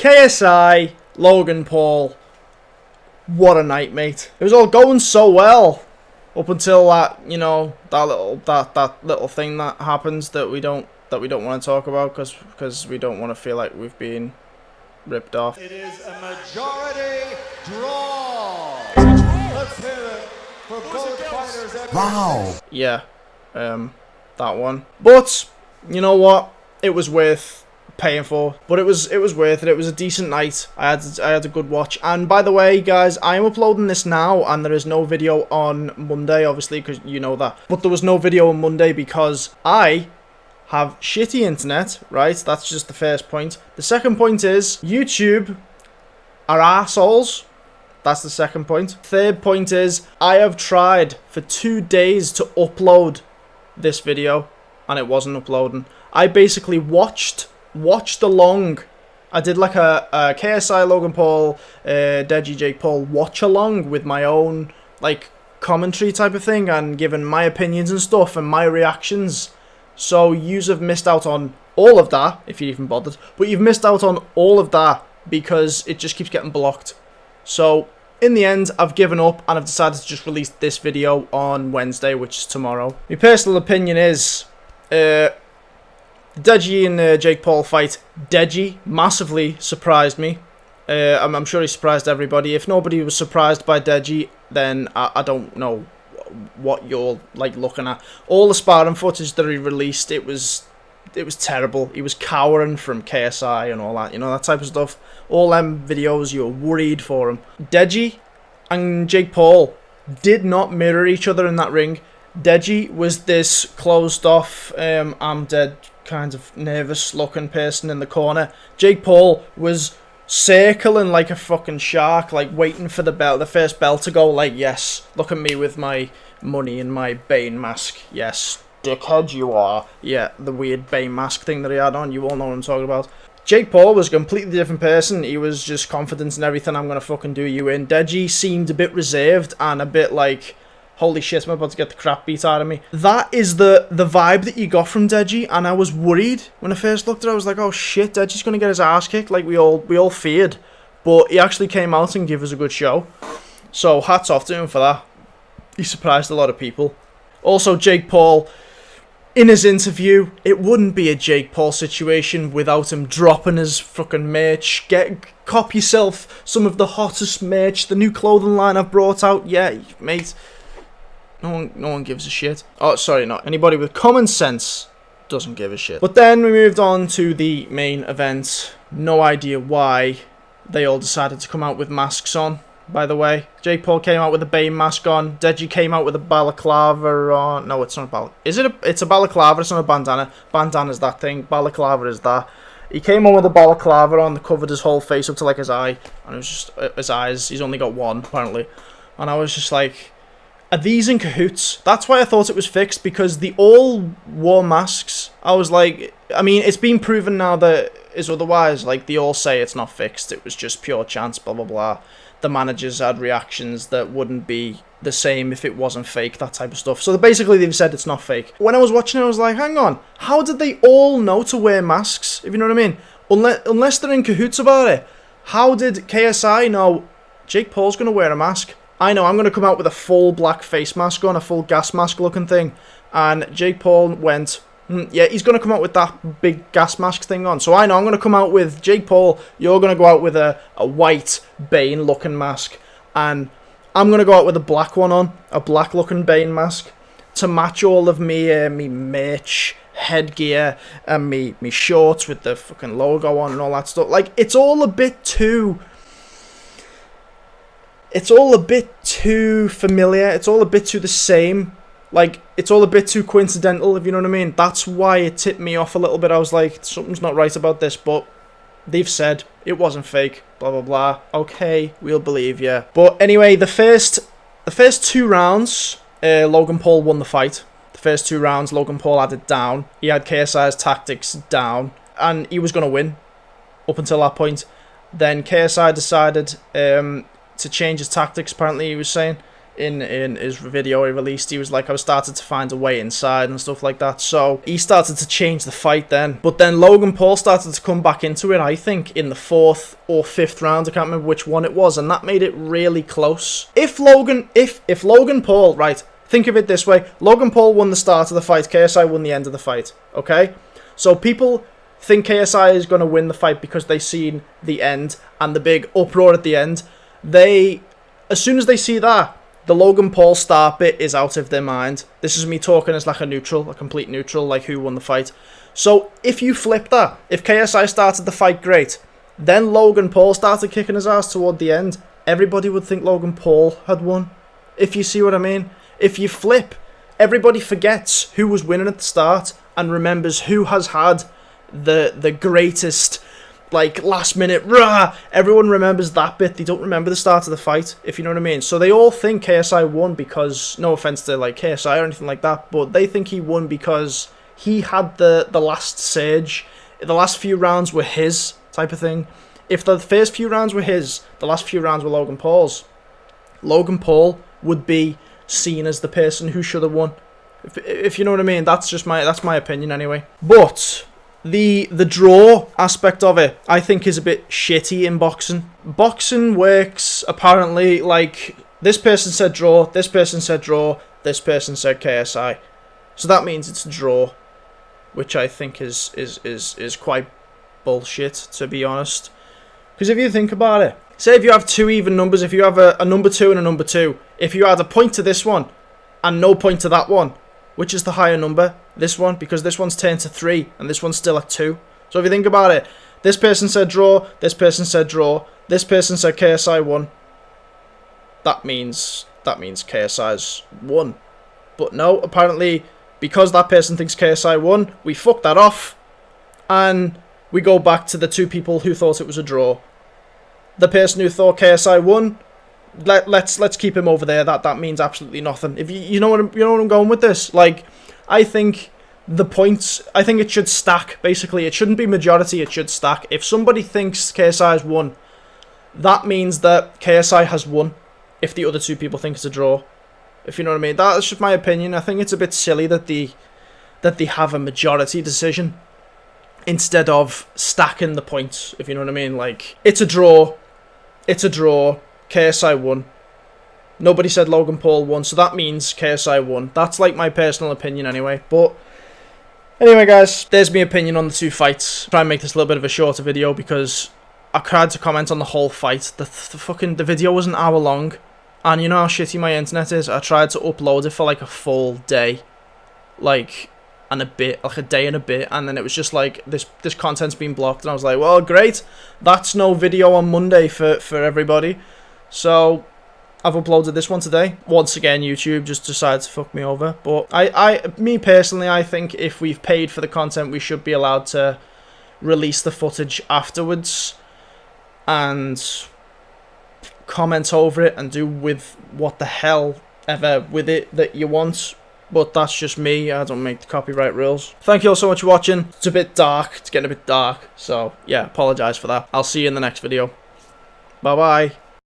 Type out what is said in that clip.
KSI, Logan Paul. What a night, mate. It was all going so well up until that, you know, that little thing that happens that we don't want to talk about because we don't want to feel like we've been ripped off. It is a majority draw. Let's hear it for both fighters. Wow. Yeah, that one. But you know what? It was worth paying for. But it was worth it. It was a decent night. I had a good watch. And by the way, guys, I am uploading this now, and there is no video on Monday, obviously, because you know that. But there was no video on Monday because I have shitty internet, right? That's just the first point. The second point is YouTube are arseholes. That's the second point. Third point is I have tried for 2 days to upload this video and it wasn't uploading. I basically watched along. I did like a KSI Logan Paul, Deji Jake Paul watch along with my own like commentary type of thing and giving my opinions and stuff and my reactions. So yous have missed out on all of that, if you even bothered. But you've missed out on all of that because it just keeps getting blocked. So in the end, I've given up and I've decided to just release this video on Wednesday, which is tomorrow. My personal opinion is the Deji and Jake Paul fight. Deji massively surprised me. I'm sure he surprised everybody. If nobody was surprised by Deji, then I don't know what you're like looking at. All the sparring footage that he released, it was terrible. He was cowering from KSI and all that, you know, that type of stuff. All them videos, you were worried for him. Deji and Jake Paul did not mirror each other in that ring. Deji was this closed off, I'm dead, kind of nervous looking person in the corner. Jake Paul was circling like a fucking shark, like waiting for the first bell to go, like, yes, look at me with my money and my Bane mask, yes, dickhead you are. Yeah, the weird Bane mask thing that he had on, you all know what I'm talking about. Jake Paul was a completely different person. He was just confident in everything. I'm gonna fucking do you in. Deji seemed a bit reserved and a bit like, holy shit, I'm about to get the crap beat out of me. That is the vibe that you got from Deji, and I was worried when I first looked at it. I was like, oh shit, Deji's gonna get his ass kicked like we all feared. But he actually came out and gave us a good show. So hats off to him for that. He surprised a lot of people. Also, Jake Paul, in his interview, it wouldn't be a Jake Paul situation without him dropping his fucking merch. Cop yourself some of the hottest merch, the new clothing line I've brought out. Yeah, mate. No one gives a shit. Oh, sorry, not anybody with common sense doesn't give a shit. But then we moved on to the main event. No idea why they all decided to come out with masks on, by the way. Jake Paul came out with a Bane mask on. Deji came out with a balaclava on. No, it's not a balaclava. It's a balaclava, it's not a bandana. Bandana's that thing. Balaclava is that. He came on with a balaclava on that covered his whole face up to like his eye. And it was just his eyes. He's only got one, apparently. And I was just like, are these in cahoots? That's why I thought it was fixed, because they all wore masks. I was like, I mean, it's been proven now that is otherwise. Like, they all say it's not fixed. It was just pure chance, blah, blah, blah. The managers had reactions that wouldn't be the same if it wasn't fake, that type of stuff. So basically, they've said it's not fake. When I was watching it, I was like, hang on. How did they all know to wear masks, if you know what I mean? Unless they're in cahoots about it. How did KSI know Jake Paul's going to wear a mask? I know, I'm going to come out with a full black face mask on, a full gas mask looking thing. And Jake Paul went, yeah, he's going to come out with that big gas mask thing on. So I know I'm going to come out with Jake Paul, you're going to go out with a white Bane looking mask. And I'm going to go out with a black one on, a black looking Bane mask. To match all of me merch, headgear, and me shorts with the fucking logo on and all that stuff. Like, it's all a bit too familiar. It's all a bit too the same. Like, it's all a bit too coincidental, if you know what I mean. That's why it tipped me off a little bit. I was like, something's not right about this, but they've said it wasn't fake, blah, blah, blah. Okay, we'll believe you. But anyway, the first 2 rounds, Logan Paul won the fight. The first 2 rounds, Logan Paul had it down. He had KSI's tactics down, and he was going to win up until that point. Then KSI decided to change his tactics, apparently he was saying. in his video he released, he was like, I was starting to find a way inside and stuff like that. So he started to change the fight then. But then Logan Paul started to come back into it, I think, in the 4th or 5th round. I can't remember which one it was, and that made it really close. If Logan Paul, right, think of it this way. Logan Paul won the start of the fight, KSI won the end of the fight, okay? So people think KSI is going to win the fight because they've seen the end and the big uproar at the end. As soon as they see that, the Logan Paul start bit is out of their mind. This is me talking as like a neutral, a complete neutral, like who won the fight. So if you flip that, if KSI started the fight great, then Logan Paul started kicking his ass toward the end, everybody would think Logan Paul had won. If you see what I mean. If you flip, everybody forgets who was winning at the start and remembers who has had the greatest, like, last minute rah. Everyone remembers that bit. They don't remember the start of the fight, if you know what I mean. So they all think KSI won because, no offense to like KSI or anything like that, but they think he won because he had the last surge. The last few rounds were his type of thing. If the first few rounds were his, the last few rounds were Logan Paul's, Logan Paul would be seen as the person who should have won. If you know what I mean. That's my opinion anyway. But the draw aspect of it, I think, is a bit shitty in boxing. Boxing works apparently like this person said draw, this person said draw, this person said KSI. So that means it's a draw, which I think is quite bullshit, to be honest. Because if you think about it, say if you have two even numbers, if you have a number 2 and a number 2, if you add a point to this one and no point to that one, which is the higher number? This one, because this one's turned to 3 and this one's still at 2. So if you think about it, this person said draw, this person said draw, this person said KSI won. That means KSI's won. But no, apparently, because that person thinks KSI won, we fuck that off and we go back to the two people who thought it was a draw. The person who thought KSI won, let's keep him over there. That means absolutely nothing. If you know what I'm going with this. Like, I think the points, I think it should stack. Basically, it shouldn't be majority. It should stack. If somebody thinks KSI has won, that means that KSI has won. If the other two people think it's a draw, if you know what I mean. That's just my opinion. I think it's a bit silly that they have a majority decision instead of stacking the points. If you know what I mean. Like, it's a draw. It's a draw. KSI won. Nobody said Logan Paul won, so that means KSI won. That's like my personal opinion anyway. But anyway, guys, there's my opinion on the two fights. Try and make this a little bit of a shorter video because I tried to comment on the whole fight. The video was an hour long, and you know how shitty my internet is. I tried to upload it for like a full day, like a day and a bit, and then it was just like this content's been blocked, and I was like, well, great, that's no video on Monday for everybody. So I've uploaded this one today. Once again, YouTube just decided to fuck me over. But me personally, I think if we've paid for the content, we should be allowed to release the footage afterwards and comment over it and do with what the hell ever with it that you want. But that's just me. I don't make the copyright rules. Thank you all so much for watching. It's a bit dark. It's getting a bit dark. So yeah, apologize for that. I'll see you in the next video. Bye bye.